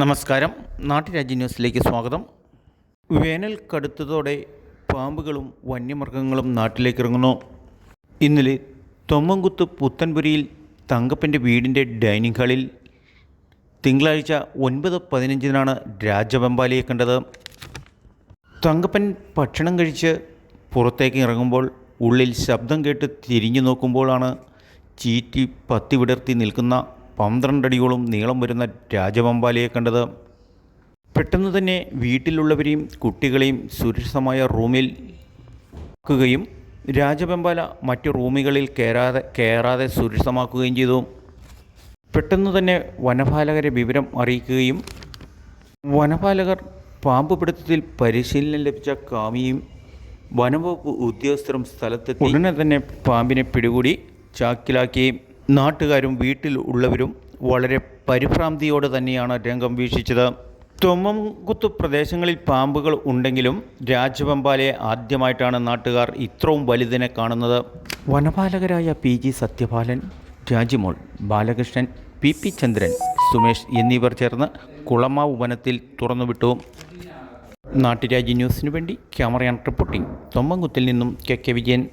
നമസ്കാരം. നാട്ടുരാജ്യ ന്യൂസിലേക്ക് സ്വാഗതം. വേനൽ കടുത്തതോടെ പാമ്പുകളും വന്യമൃഗങ്ങളും നാട്ടിലേക്ക് ഇറങ്ങുന്നു. ഇന്നലെ തൊമ്മൻകുത്ത് പുത്തൻപുരിയിൽ തങ്കപ്പൻ്റെ വീടിൻ്റെ ഡൈനിങ് ഹാളിൽ തിങ്കളാഴ്ച 9:15 രാജവെമ്പാലയെ കണ്ടത്. തങ്കപ്പൻ ഭക്ഷണം കഴിച്ച് പുറത്തേക്ക് ഇറങ്ങുമ്പോൾ ഉള്ളിൽ ശബ്ദം കേട്ട് തിരിഞ്ഞു നോക്കുമ്പോഴാണ് ചീറ്റി പത്തി വിടർത്തി നിൽക്കുന്ന 12 അടിയോളം നീളം വരുന്ന രാജവെമ്പാലയെ കണ്ടത്. പെട്ടെന്ന് തന്നെ വീട്ടിലുള്ളവരെയും കുട്ടികളെയും സുരക്ഷിതമായ റൂമിൽ ആക്കുകയും രാജവെമ്പാല മറ്റു റൂമുകളിൽ കയറാതെ സുരക്ഷിതമാക്കുകയും ചെയ്തു. പെട്ടെന്ന് തന്നെ വനപാലകരെ വിവരം അറിയിക്കുകയും വനപാലകർ പാമ്പ് പിടുത്തത്തിൽ പരിശീലനം ലഭിച്ച കാമിയും വനംവകുപ്പ് ഉദ്യോഗസ്ഥരും സ്ഥലത്തെത്തി ഉടനെ തന്നെ പാമ്പിനെ പിടികൂടി ചാക്കിലാക്കി. നാട്ടുകാരും വീട്ടിൽ ഉള്ളവരും വളരെ പരിഭ്രാന്തിയോടെ തന്നെയാണ് രംഗം വീക്ഷിച്ചത്. തൊമ്മൻകുത്ത് പ്രദേശങ്ങളിൽ പാമ്പുകൾ ഉണ്ടെങ്കിലും രാജവെമ്പാലയെ ആദ്യമായിട്ടാണ് നാട്ടുകാർ ഇത്രയും വലുതിനെ കാണുന്നത്. വനപാലകരായ PG സത്യപാലൻ, രാജിമോൾ, ബാലകൃഷ്ണൻ, PP ചന്ദ്രൻ, സുമേഷ് എന്നിവർ ചേർന്ന് കുളമാവ് വനത്തിൽ തുറന്നുവിട്ടു. നാട്ടുരാജ്യ ന്യൂസിനു വേണ്ടി ക്യാമറയാൻ റിപ്പോർട്ടിംഗ് തൊമ്മൻകുത്തിൽ നിന്നും KK വിജയൻ.